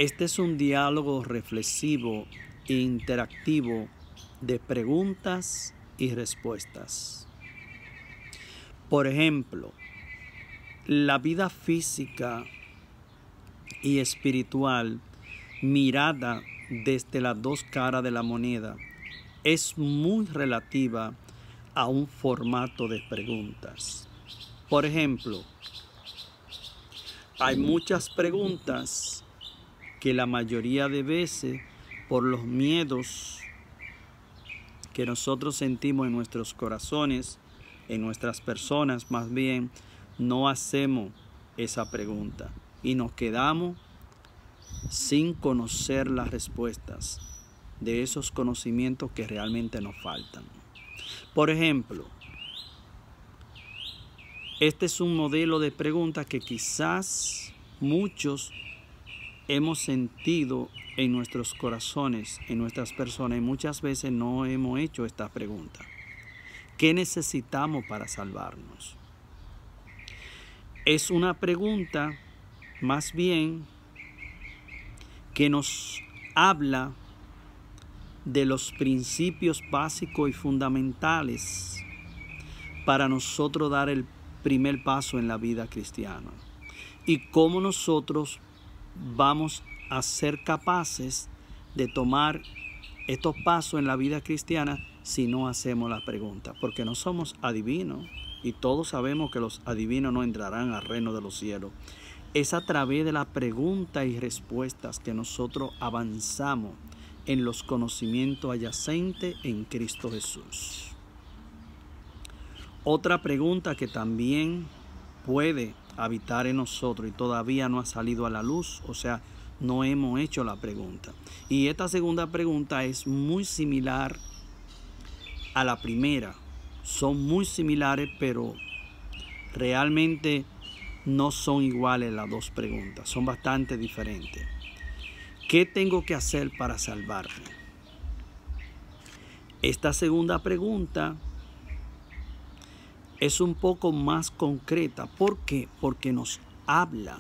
Este es un diálogo reflexivo e interactivo de preguntas y respuestas. Por ejemplo, la vida física y espiritual mirada desde las dos caras de la moneda es muy relativa a un formato de preguntas. Por ejemplo, hay muchas preguntas que la mayoría de veces, por los miedos que nosotros sentimos en nuestros corazones, en nuestras personas más bien, no hacemos esa pregunta y nos quedamos sin conocer las respuestas de esos conocimientos que realmente nos faltan. Por ejemplo, este es un modelo de pregunta que quizás muchos hemos sentido en nuestros corazones, en nuestras personas, y muchas veces no hemos hecho esta pregunta. ¿Qué necesitamos para salvarnos? Es una pregunta más bien que nos habla de los principios básicos y fundamentales para nosotros dar el primer paso en la vida cristiana y cómo nosotros vamos a ser capaces de tomar estos pasos en la vida cristiana si no hacemos la pregunta, porque no somos adivinos y todos sabemos que los adivinos no entrarán al reino de los cielos. Es a través de la pregunta y respuestas que nosotros avanzamos en los conocimientos adyacentes en Cristo Jesús. Otra pregunta que también puede habitar en nosotros y todavía no ha salido a la luz, o sea, no hemos hecho la pregunta. Y esta segunda pregunta es muy similar a la primera. Son muy similares, pero realmente no son iguales las dos preguntas. Son bastante diferentes. ¿Qué tengo que hacer para salvarme? Esta segunda pregunta es un poco más concreta. ¿Por qué? Porque nos habla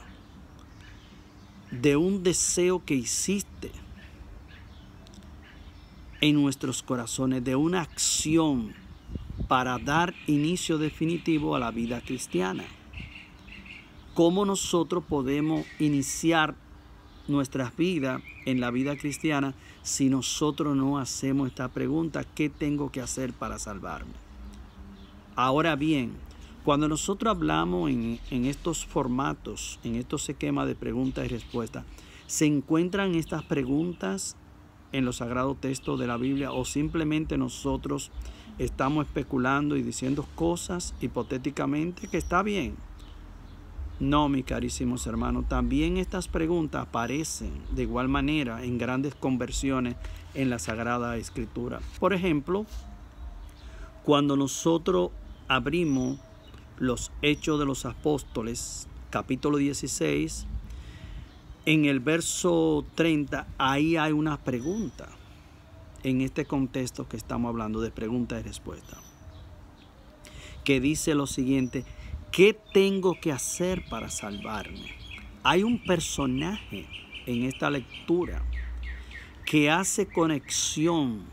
de un deseo que existe en nuestros corazones, de una acción para dar inicio definitivo a la vida cristiana. ¿Cómo nosotros podemos iniciar nuestras vidas en la vida cristiana si nosotros no hacemos esta pregunta? ¿Qué tengo que hacer para salvarme? Ahora bien, cuando nosotros hablamos en estos formatos, en estos esquemas de preguntas y respuestas, ¿se encuentran estas preguntas en los sagrados textos de la Biblia o simplemente nosotros estamos especulando y diciendo cosas hipotéticamente que está bien? No, mis carísimos hermanos, también estas preguntas aparecen de igual manera en grandes conversiones en la Sagrada Escritura. Por ejemplo, cuando nosotros abrimos los Hechos de los Apóstoles, capítulo 16, en el verso 30, ahí hay una pregunta, en este contexto que estamos hablando de pregunta y respuesta, que dice lo siguiente: ¿qué tengo que hacer para salvarme? Hay un personaje en esta lectura que hace conexión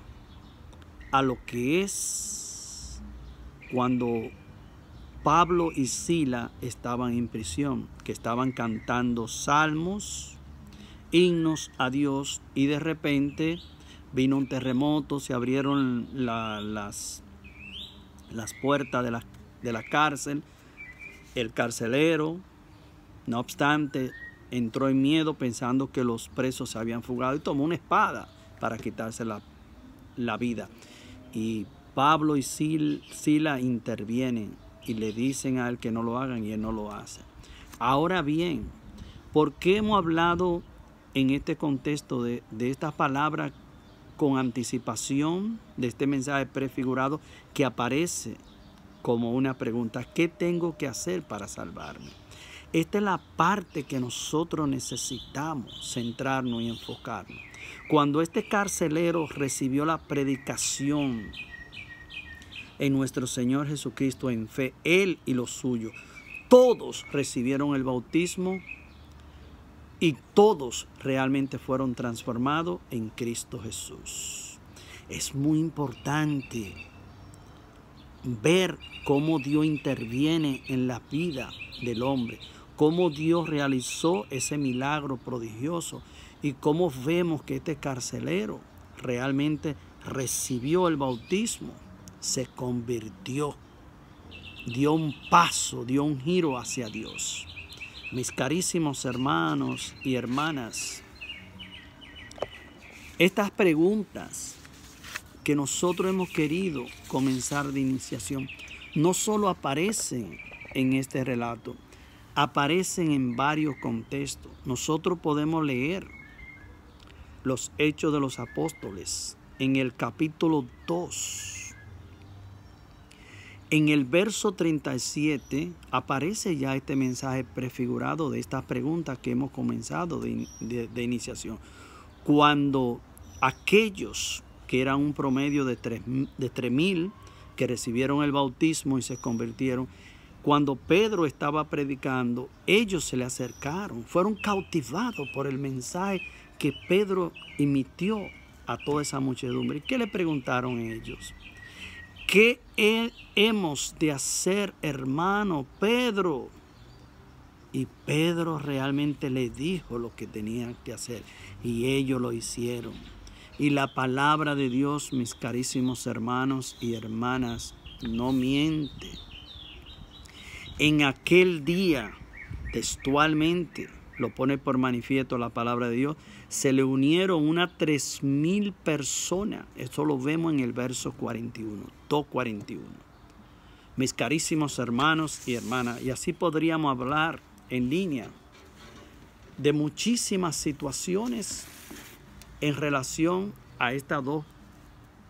a lo que es cuando Pablo y Sila estaban en prisión, que estaban cantando salmos, himnos a Dios, y de repente vino un terremoto, se abrieron las puertas de la cárcel. El carcelero, no obstante, entró en miedo pensando que los presos se habían fugado y tomó una espada para quitarse la vida. Y Pablo y Sila intervienen y le dicen a él que no lo hagan y él no lo hace. Ahora bien, ¿por qué hemos hablado en este contexto de estas palabras con anticipación de este mensaje prefigurado que aparece como una pregunta? ¿Qué tengo que hacer para salvarme? Esta es la parte que nosotros necesitamos centrarnos y enfocarnos. Cuando este carcelero recibió la predicación en nuestro Señor Jesucristo en fe, él y los suyos, todos recibieron el bautismo y todos realmente fueron transformados en Cristo Jesús. Es muy importante ver cómo Dios interviene en la vida del hombre, cómo Dios realizó ese milagro prodigioso y cómo vemos que este carcelero realmente recibió el bautismo, se convirtió, dio un paso, dio un giro hacia Dios. Mis carísimos hermanos y hermanas, estas preguntas que nosotros hemos querido comenzar de iniciación no solo aparecen en este relato, aparecen en varios contextos. Nosotros podemos leer los Hechos de los Apóstoles en el capítulo 2. En el verso 37 aparece ya este mensaje prefigurado de estas preguntas que hemos comenzado de iniciación. Cuando aquellos que eran un promedio de 3,000 que recibieron el bautismo y se convirtieron, cuando Pedro estaba predicando, ellos se le acercaron, fueron cautivados por el mensaje que Pedro emitió a toda esa muchedumbre. ¿Qué le preguntaron ellos? ¿Qué hemos de hacer, hermano Pedro? Y Pedro realmente le dijo lo que tenían que hacer y ellos lo hicieron. Y la palabra de Dios, mis carísimos hermanos y hermanas, no miente. En aquel día, textualmente, lo pone por manifiesto la palabra de Dios, se le unieron unas 3,000 personas. Eso lo vemos en el verso 41, 2:41. Mis carísimos hermanos y hermanas, y así podríamos hablar en línea de muchísimas situaciones en relación a estas dos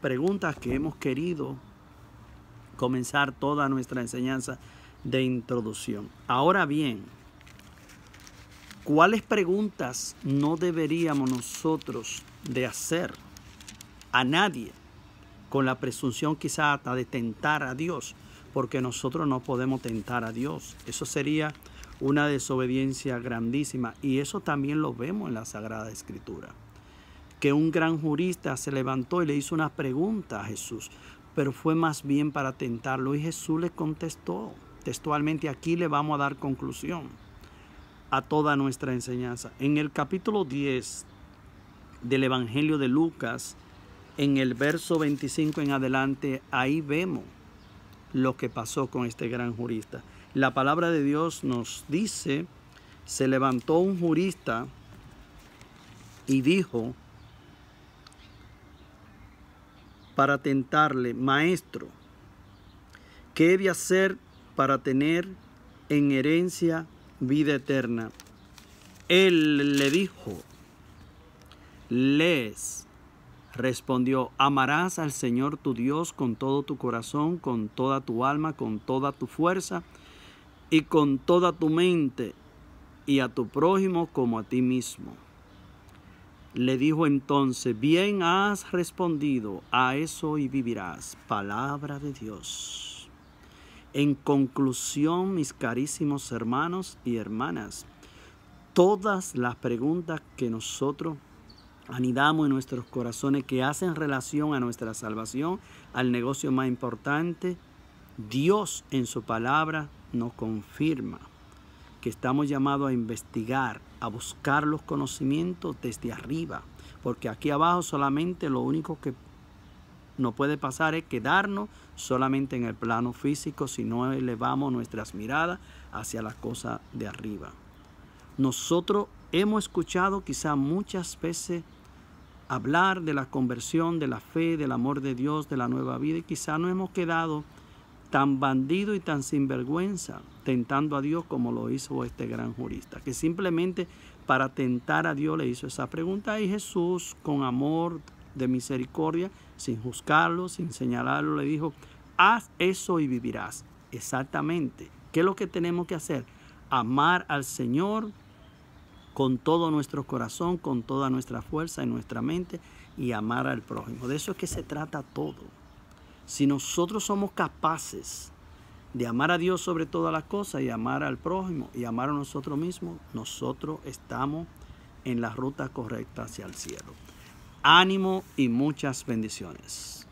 preguntas que hemos querido comenzar toda nuestra enseñanza de introducción. Ahora bien, ¿cuáles preguntas no deberíamos nosotros de hacer a nadie con la presunción quizá hasta de tentar a Dios? Porque nosotros no podemos tentar a Dios. Eso sería una desobediencia grandísima. Y eso también lo vemos en la Sagrada Escritura. Que un gran jurista se levantó y le hizo una pregunta a Jesús, pero fue más bien para tentarlo. Y Jesús le contestó textualmente. Aquí le vamos a dar conclusión a toda nuestra enseñanza. En el capítulo 10 del Evangelio de Lucas, en el verso 25 en adelante, ahí vemos lo que pasó con este gran jurista. La palabra de Dios nos dice, se levantó un jurista y dijo para tentarle: Maestro, ¿qué he de hacer para tener en herencia vida eterna? Él le dijo, les respondió: amarás al Señor tu Dios con todo tu corazón, con toda tu alma, con toda tu fuerza y con toda tu mente, y a tu prójimo como a ti mismo. Le dijo entonces: bien has respondido, a eso y vivirás. Palabra de Dios. En conclusión, mis carísimos hermanos y hermanas, todas las preguntas que nosotros anidamos en nuestros corazones que hacen relación a nuestra salvación, al negocio más importante, Dios en su palabra nos confirma que estamos llamados a investigar, a buscar los conocimientos desde arriba, porque aquí abajo solamente lo único que no puede pasar es quedarnos solamente en el plano físico, si no elevamos nuestras miradas hacia las cosas de arriba. Nosotros hemos escuchado quizá muchas veces hablar de la conversión, de la fe, del amor de Dios, de la nueva vida, y quizá no hemos quedado tan bandido y tan sinvergüenza tentando a Dios como lo hizo este gran jurista, que simplemente para tentar a Dios le hizo esa pregunta, y Jesús, con amor de misericordia, sin juzgarlo, sin señalarlo, le dijo: haz eso y vivirás. Exactamente. ¿Qué es lo que tenemos que hacer? Amar al Señor con todo nuestro corazón, con toda nuestra fuerza y nuestra mente, y amar al prójimo. De eso es que se trata todo. Si nosotros somos capaces de amar a Dios sobre todas las cosas y amar al prójimo y amar a nosotros mismos, nosotros estamos en la ruta correcta hacia el cielo. Ánimo y muchas bendiciones.